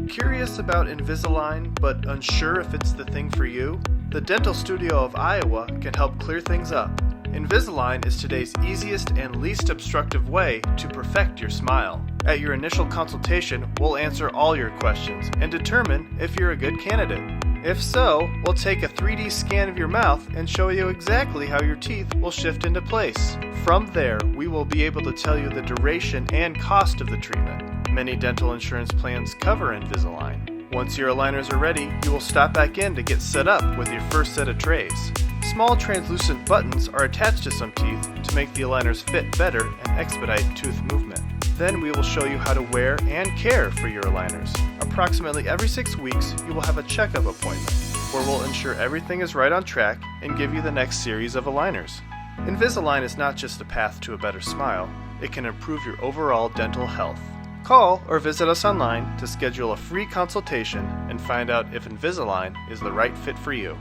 Curious about Invisalign, but unsure if it's the thing for you? The Dental Studio of Iowa can help clear things up. Invisalign is today's easiest and least obstructive way to perfect your smile. At your initial consultation, we'll answer all your questions and determine if you're a good candidate. If so, we'll take a 3D scan of your mouth and show you exactly how your teeth will shift into place. From there, we will be able to tell you the duration and cost of the treatment. Many dental insurance plans cover Invisalign. Once your aligners are ready, you will stop back in to get set up with your first set of trays. Small translucent buttons are attached to some teeth to make the aligners fit better and expedite tooth movement. Then we will show you how to wear and care for your aligners. Approximately every 6 weeks, you will have a checkup appointment where we'll ensure everything is right on track and give you the next series of aligners. Invisalign is not just a path to a better smile, it can improve your overall dental health. Call or visit us online to schedule a free consultation and find out if Invisalign is the right fit for you.